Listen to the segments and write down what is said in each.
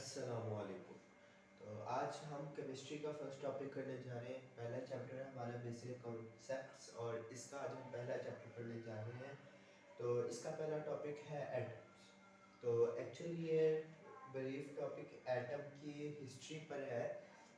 अस्सलामुअलैकुम। तो आज हम केमिस्ट्री का फर्स्ट टॉपिक करने जा रहे हैं। पहला चैप्टर है हमारा बेसिक कॉन्सेप्ट्स और इसका आज हम पहला चैप्टर पढ़ने जा रहे हैं। तो इसका पहला टॉपिक है एटम्स। तो एक्चुअली ये ब्रीफ टॉपिक एटम की हिस्ट्री पर है।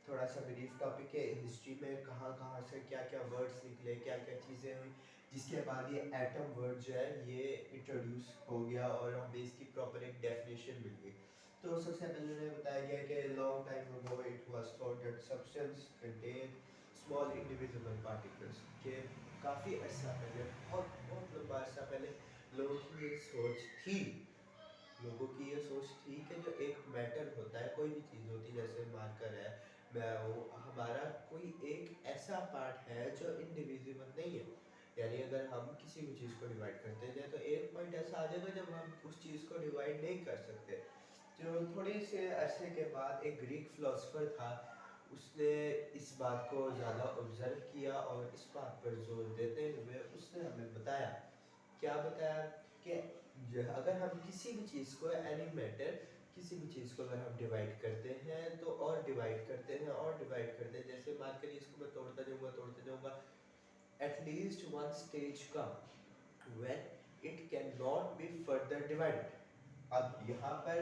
थोड़ा सा ब्रीफ टॉपिक है हिस्ट्री में कहाँ कहाँ से क्या क्या वर्ड्स निकले, क्या क्या चीज़ें हुई, जिसके बाद ये एटम वर्ड जो है ये इंट्रोड्यूस हो गया और हमें इसकी प्रॉपर एक डेफिनेशन मिल गई। तो सबसे पहले उन्हें बताया गया कि long time ago it was thought that substance contain small indivisible particles, के काफ़ी अर्सा पहले, बहुत बहुत लंबा अर्सा पहले लोगों की ये सोच थी, लोगों की ये सोच थी कि जो एक मैटर होता है, कोई भी चीज़ होती है, जैसे मार्कर है, मैं वो हमारा कोई एक ऐसा पार्ट है जो इंडिविजिबल नहीं है। यानी अगर हम किसी भी चीज़ को डिवाइड करते हैं तो एक पॉइंट ऐसा आ जाएगा जब हम उस चीज़ को डिवाइड नहीं कर सकते। जो थोड़े से अरसे के बाद एक ग्रीक फिलोसफर था, उसने इस बात को ज़्यादा ऑब्जर्व किया और इस बात पर जोर देते हुए उसने हमें बताया, क्या बताया कि अगर हम किसी भी चीज़ को एनी मैटर, किसी भी चीज़ को अगर हम डिवाइड करते हैं तो और डिवाइड करते हैं और डिवाइड करते हैं, जैसे मान करिए इसको मैं तोड़ता जाऊँगा, at least one stage come when it can not be further divided. अब यहाँ पर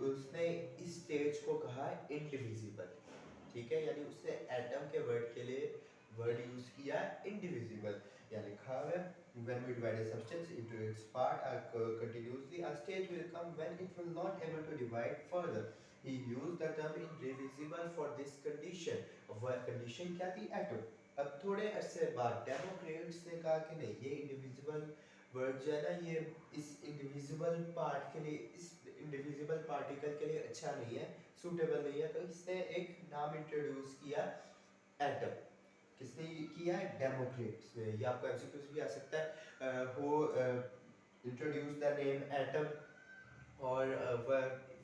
उसने इस स्टेज को कहा इंडिविजिबल, ठीक है, यानी उसने एटम के वर्ड के लिए वर्ड यूज किया इंडिविजिबल। यहाँ लिखा हुआ है when we divide a substance into its part continuously, a stage will come when it will not able to divide further. He used the term indivisible for this condition. वह condition क्या थी? Atom. अब थोड़े अरसे बाद Democrats ने कहा कि नहीं, ये इंडिविजिबल वर्ड जो है ना, ये इस इंडिविजिबल पार्ट के लिए, इस इंडिविजिबल पार्टिकल के लिए अच्छा नहीं है, सूटेबल नहीं है। तो इसने एक नाम इंट्रोड्यूस किया, एटम। किसने किया है? डेमोक्रेट्स ने। ये आपका एमसीक्यूज भी आ सकता है, who introduce the name atom और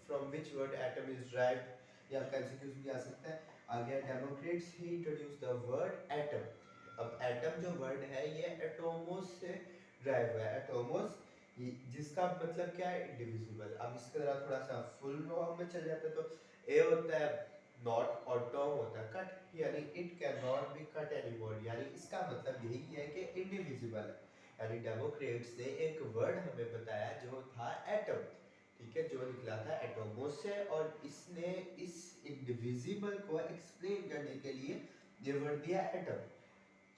from which word atom is derived. ये आपका एमसीक्यूज भी आ सकता है। आ गया Democritus, he introduce the word atom. अब एटम जो वर्ड है ये एटोमोस से ड्राइव हुआ है, एटोमोस, जिसका मतलब क्या है? इंडिविजिबल। अब इसके तरह थोड़ा सा फुल फॉर्म में चल जाता है तो ए होता है नॉट और टॉम होता है कट, यानी it can not B cut anymore, यानी इसका मतलब यही है कि इंडिविजिबल है। यानी डेमोक्रेट्स ने एक वर्ड हमें बताया जो था एटम, ठीक है, जो निकला था एटोमोस से, और इसने इस इंडिविजिबल को एक्सप्लेन करने के लिए ये वर्ड दिया एटम,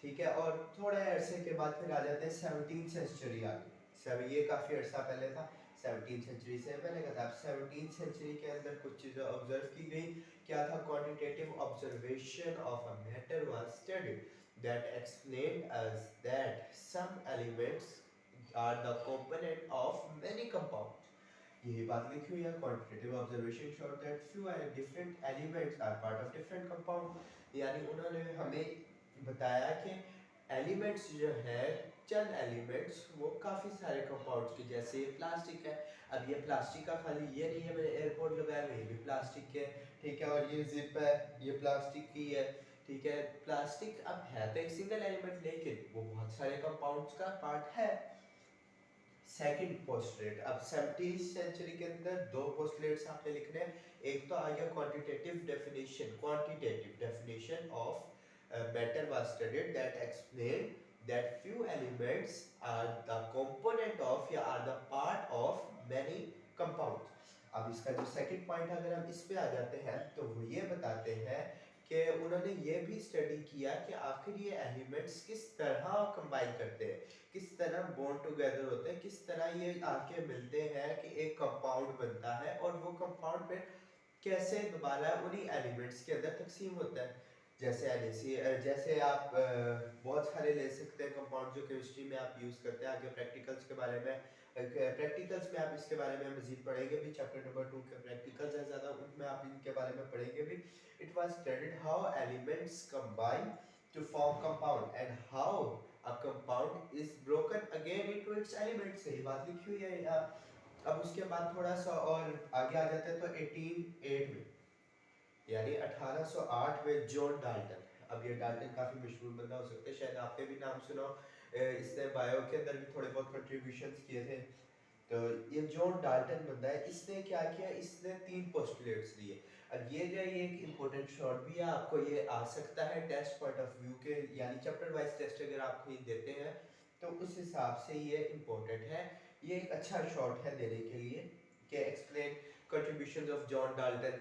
ठीक है। और थोड़े अरसे के बाद फिर आ जाते हैं 17th सेंचुरी आ गई। सब ये काफ़ी अर्सा पहले था, 17th सेंचुरी से पहले का था। अब 17th सेंचुरी के अंदर कुछ चीज़ें ऑब्जर्व की गई। क्या था? Quantitative observation of a matter was studied that explained us that some elements are the component of many compounds. यही बात लिखी हुई है, quantitative observation showed that few different elements are part of different compound. यानी उन्होंने हमें बताया कि एलिमेंट्स जो है, चंद एलिमेंट्स, वो काफ़ी सारे कंपाउंड्स के, जैसे ये प्लास्टिक है। अब ये प्लास्टिक का खाली ये नहीं है, मैंने एयरपोर्ट लगाया हुआ, ये भी प्लास्टिक के, ठीक है, और ये जिप है, ये प्लास्टिक की है, ठीक है। प्लास्टिक अब है तो एक सिंगल एलिमेंट, लेकिन वो बहुत सारे कंपाउंड्स का पार्ट है। सेकंड पोस्टलेट, अब 17th सेंचुरी के अंदर दो पोस्टलेट्स आपने लिखने हैं। एक तो आ गया quantitative definition of matter was studied that explain that few elements are the component of या are the part of many compounds. अब इसका जो सेकंड पॉइंट, अगर हम इस पे आ जाते हैं तो वो ये बताते हैं कि उन्होंने ये भी स्टडी किया कि आखिर ये एलिमेंट्स किस तरह कंबाइन करते हैं, किस तरह बॉन्ड टुगेदर होते हैं, किस तरह ये आके मिलते हैं कि एक कंपाउंड बनता है, और वो कंपाउंड फिर कैसे दोबारा उन्हीं एलिमेंट्स के अंदर तकसीम होता है। जैसे NaC, जैसे आप बहुत सारे ले सकते हैं कंपाउंड जो केमिस्ट्री में आप यूज़ करते हैं। आगे प्रैक्टिकल्स के बारे में, प्रैक्टिकल्स में आप इसके बारे में मजीद पढ़ेंगे भी, चैप्टर नंबर 2 के प्रैक्टिकल्स है ज़्यादा, उनमें आप इनके बारे में पढ़ेंगे भी। It was studied how elements combine to form compound and how a compound is broken again into its elements। सही बात लिखी हुई है यहाँ। अब उसके बाद थोड़ा सा और आगे आ जाते हैं तो 1808 में, यानी 1808 में जॉन डाल्टन। अब ये डाल्टन काफ़ी मशहूर बंदा हो सकता है, शायद आपने भी नाम सुना हो। इसने बायो के अंदर भी थोड़े बहुत कंट्रीब्यूशंस किए थे। तो ये जॉन डाल्टन बंदा है, इसने क्या किया, इसने 3 पोस्टुलेट्स लिए। अब ये जो है ये एक इम्पोर्टेंट शॉर्ट भी है, आपको ये आ सकता है टेस्ट पॉइंट ऑफ व्यू के, यानी चैप्टर वाइज टेस्ट अगर आप कहीं देते हैं तो उस हिसाब से ये इम्पोर्टेंट है। ये एक अच्छा शॉर्ट है देने के लिए कि explain contributions of John Dalton.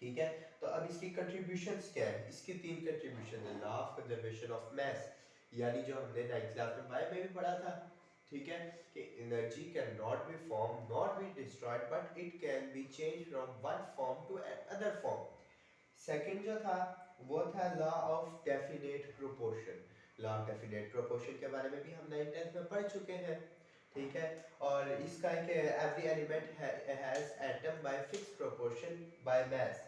ठीक है, तो अब इसकी कंट्रीब्यूशंस क्या है, इसकी 3 कंट्रीब्यूशन है। Law of conservation of mass, यानी जो हमने 9th क्लास में बायो में भी पढ़ा था, ठीक है, कि energy can not be form not be destroyed but it can be change from one form to other form. Second जो था वो था law of definite proportion. Law of definite proportion के बारे में भी हम 9th 10th में पढ़ चुके हैं, ठीक है, और इसका है कि every element has atom by fix proportion by mass,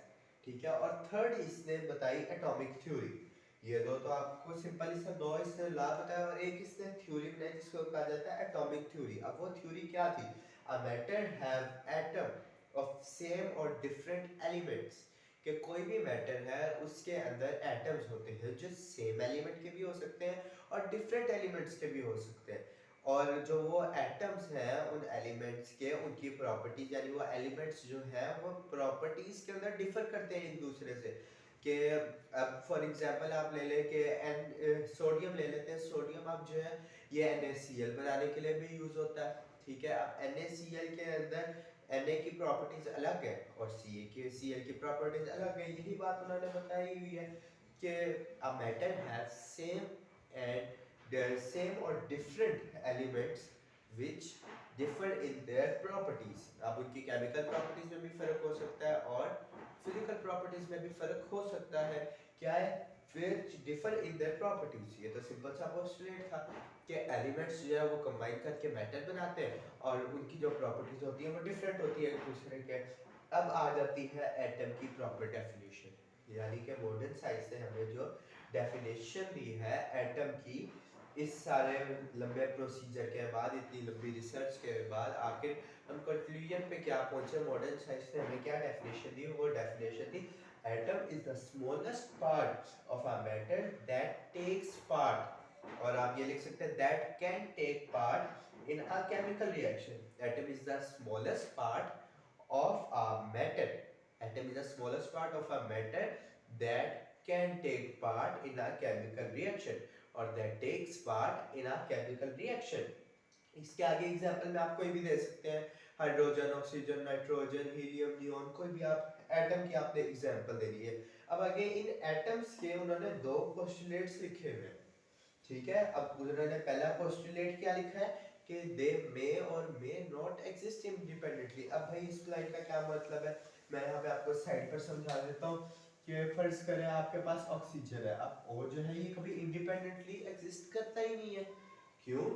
ठीक है। और थर्ड इसने बताई एटॉमिक थ्योरी। ये दो तो आपको सिंपल इसने दो इसने लॉ बताया और एक इसने थ्योरी बनाई जिसको कहा जाता है एटॉमिक थ्योरी। अब वो थ्योरी क्या थी, a matter have atom of same और डिफरेंट एलिमेंट्स, कि कोई भी मैटर है उसके अंदर एटम्स होते हैं जो सेम एलिमेंट के भी हो सकते हैं और डिफरेंट एलिमेंट्स के भी हो सकते हैं। और जो वो एटम्स हैं उन एलिमेंट्स के उनकी प्रॉपर्टीज, यानी वो एलिमेंट्स जो है वो प्रॉपर्टीज के अंदर डिफर करते हैं एक दूसरे से। कि अब फॉर एग्जांपल आप ले लें कि सोडियम ले लेते हैं। सोडियम अब जो है ये NaCl बनाने के लिए भी यूज होता है, ठीक है। अब NaCl के अंदर Na की प्रॉपर्टीज अलग है और Cl की प्रॉपर्टीज अलग है। यही बात उन्होंने बताई हुई है कि a matter has same or different elements which differ in their properties। अब उनकी केमिकल प्रॉपर्टीज में भी फर्क हो सकता है और फिजिकल प्रॉपर्टीज में भी फर्क हो सकता है। क्या है, which differ in their properties। ये तो सिंपल सा पोस्टुलेट था कि एलिमेंट्स जो है वो कंबाइन करके मैटर बनाते हैं और उनकी जो प्रॉपर्टीज होती है वो डिफरेंट होती है एक दूसरे के। अब आ जाती है एटम की प्रॉपर डेफिनेशन, यानी कि मॉडर्न साइंस ने हमें जो डेफिनेशन दी है एटम की, इस सारे लंबे प्रोसीजर के बाद, इतनी लंबी रिसर्च के बाद आखिर हम कंक्लूजन पे क्या पहुंचे, मॉडर्न साइंस ने हमें क्या डेफिनेशन दी, वो डेफिनेशन थी atom is the smallest part of a matter that takes part, और आप ये लिख सकते हैं that can take part in a chemical reaction. Atom is the smallest part of a matter, atom is the smallest part of a matter that can take part in a chemical reaction or that takes part in a chemical reaction। इसके आगे example में आप कोई भी दे सकते हैं, hydrogen, oxygen, nitrogen, helium, neon, कोई भी आप एटम की आपने एग्जांपल दे दी है। अब आगे इन एटम्स के उन्होंने दो पोस्टुलेट्स लिखे हुए हैं, ठीक है। अब उन्होंने पहला पोस्टुलेट क्या लिखा है कि दे मे और मे नॉट एग्जिस्ट इंडिपेंडेंटली। अब भाई इस लाइन का क्या मतलब है, मैं यहाँ पे आपको साइड पर समझा देता हूँ कि फर्ज करें आपके पास ऑक्सीजन है, अब ओ जो है ये कभी इंडिपेंडेंटली एग्जिस्ट करता ही नहीं है। क्यों,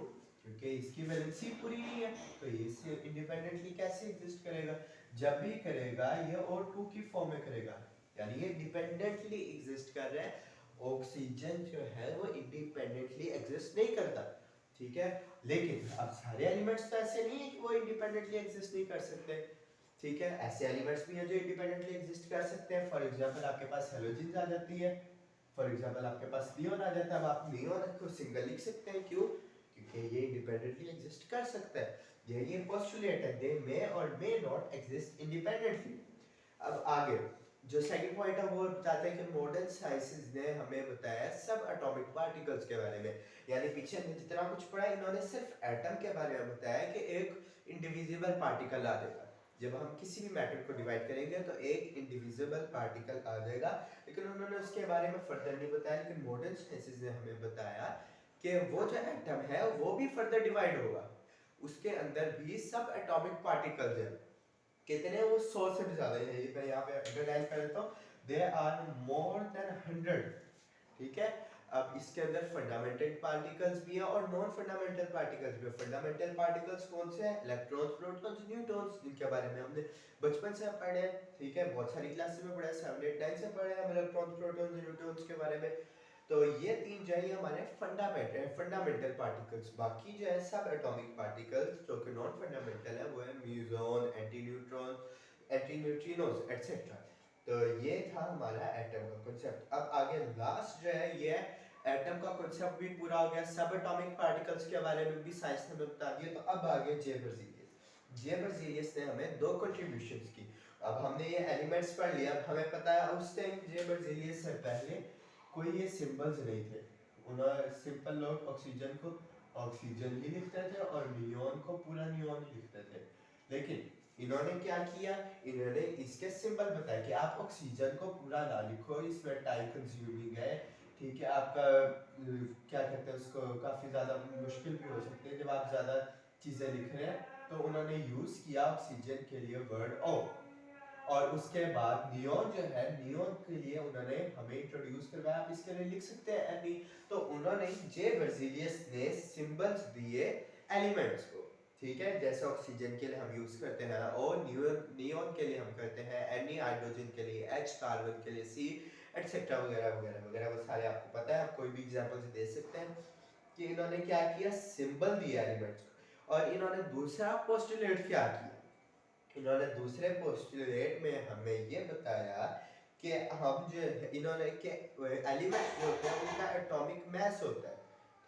क्योंकि इसकी वैलेंसी पूरी नहीं है, तो ये इंडिपेंडेंटली कैसे एग्जिस्ट करेगा, जब भी करेगा ये O2 की फॉर्म में करेगा, यानी ये डिपेंडेंटली एग्जिस्ट कर रहा है। ऑक्सीजन जो है वो इंडिपेंडेंटली एग्जिस्ट नहीं करता, ठीक है। लेकिन अब सारे एलिमेंट्स तो ऐसे नहीं है कि वो इंडिपेंडेंटली एग्जिस्ट नहीं कर सकते, ठीक है। ऐसे एलिमेंट्स भी हैं जो इंडिपेंडेंटली एग्जिस्ट कर सकते हैं। फॉर एग्जांपल आपके पास हेलोजन्स आ जाती है, फॉर एग्जांपल आपके पास नियॉन आ जाता है। अब आप नियॉन को सिंगल लिख सकते हैं, क्यों, क्योंकि ये इंडिपेंडेंटली एग्जिस्ट कर सकता है। ये पोस्टुलेट है, दे मे और मे नॉट एग्जिस्ट इंडिपेंडेंटली। अब आगे जो सेकंड पॉइंट है वो बताते हैं कि मॉडर्न साइंसेस ने हमें बताया सब एटॉमिक पार्टिकल्स के बारे में, यानी पीछे हमने जितना कुछ पढ़ा इन्होंने सिर्फ एटम के बारे में बताया कि एक इंडिविजिबल पार्टिकल आ जाएगा। जब हम किसी भी मैटर को डिवाइड करेंगे तो एक इंडिविजिबल पार्टिकल आ जाएगा, लेकिन उन्होंने उसके बारे में फर्दर नहीं बताया। लेकिन मॉडर्न साइंसेस ने हमें बताया कि वो जो एटम है वो भी फर्दर डिवाइड होगा, उसके अंदर भी सब एटॉमिक पार्टिकल्स हैं। कितने, वो 100 से भी ज्यादा है। मैं यहाँ पे अंडरलाइन कर देता हूँ, दे आर मोर देन 100, ठीक है। अब इसके अंदर फंडामेंटल पार्टिकल्स भी है और नॉन फंडामेंटल पार्टिकल्स भी है। फंडामेंटल पार्टिकल्स कौन से हैं, इलेक्ट्रॉन्स, प्रोटॉन्स, न्यूट्रॉन्स, जिनके बारे में हमने बचपन से पढ़े हैं, ठीक है, बहुत सारी क्लासेस में पढ़े, 7 8 9 से पढ़े हैं हम इलेक्ट्रॉन्स, प्रोटॉन्स, न्यूट्रॉन्स के बारे में। तो ये तीन जो है हमारे फंडामेंटल पार्टिकल्स। बाकी जो है सब एटॉमिक पार्टिकल्स जो कि नॉन फंडामेंटल है, वो है म्यूजॉन, anti neutron, anti neutrinos etcetera. तो ये था हमारा एटम का कांसेप्ट। अब आगे लास्ट जो है ये एटम का कांसेप्ट भी पूरा हो गया, सब एटॉमिक पार्टिकल्स के बारे में भी साइंस ने बता दिया। तो अब आगे जे बर्जी जे बर्जीलियस ने हमें दो कंट्रीब्यूशंस की। अब हमने ये एलिमेंट्स पढ़ लिया, अब हमें पता है उस टाइम जे बर्जीलियस से पहले कोई ये सिंबल्स नहीं थे। उन्होंने सिंपल लोग ऑक्सीजन को ऑक्सीजन ही लिखते थे और नियॉन को पूरा नियॉन ही लिखते थे। लेकिन इन्होंने क्या किया, इन्होंने इसके सिंबल बताया कि आप ऑक्सीजन को पूरा ना लिखो, इसमें टाइम कंज्यूमिंग है, ठीक है, आपका क्या कहते हैं उसको, काफ़ी ज़्यादा मुश्किल भी हो सकते हैं जब आप ज़्यादा चीज़ें लिख रहे हैं। तो उन्होंने यूज़ किया ऑक्सीजन के लिए वर्ड ओ, और उसके बाद नियॉन जो है, नियॉन के लिए उन्होंने हमें इंट्रोड्यूस करवाया, आप इसके लिए लिख सकते हैं एनी। तो उन्होंने जे बर्जीलियस ने सिंबल्स दिए एलिमेंट्स को, ठीक है, जैसे ऑक्सीजन के लिए हम यूज करते हैं ओ, नियॉन के लिए हम करते हैं एनी, हाइड्रोजन के लिए एच, कार्बन के लिए सी, एटसेट्रा वगैरह वगैरह वगैरह, वो सारे आपको पता है, आप कोई भी एग्जांपल दे सकते हैं कि इन्होंने क्या किया, सिंबल दिया एलिमेंट्स को। और इन्होंने दूसरा पोस्टुलेट क्या किया, इन्होंने दूसरे पोस्टुलेट में हमें ये बताया कि हम जो इन्होंने के एलिमेंट्स जो होते हैं उनका एटॉमिक मास होता है,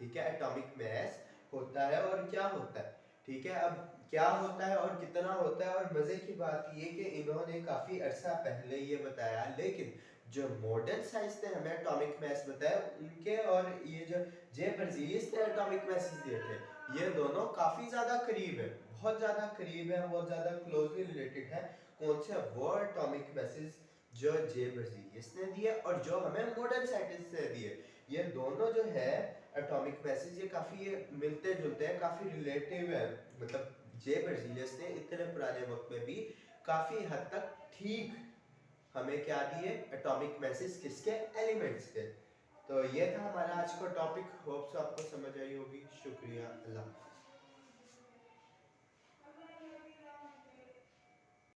ठीक है, एटॉमिक मास होता है और क्या होता है, ठीक है। अब क्या होता है और कितना होता है, और मजे की बात ये कि इन्होंने काफी अरसा पहले ये बताया, लेकिन जो मॉडर्न साइंस ने हमें एटॉमिक मास बताया, उनके और ये जो जे बर्जीलियस ने एटॉमिक मास दिए थे, ये दोनों काफी ज्यादा करीब है, बहुत ज्यादा करीब है, बहुत ज्यादा क्लोजली रिलेटेड है। कौन से, वो एटॉमिक मासेस जो जे बर्जीलियस ने दिए और जो हमें मॉडर्न साइंटिस्ट ने दिए, ये दोनों जो है एटॉमिक मासेस, ये काफी ये मिलते जुलते हैं, काफी रिलेटिव है। मतलब जे बर्जीलियस ने इतने पुराने वक्त में भी काफी हद तक ठीक हमें क्या दिए, एटॉमिक मासेस किसके, एलिमेंट्स के। तो ये था हमारा आज का टॉपिक, होप्स आपको समझ आई होगी। शुक्रिया, अल्लाह।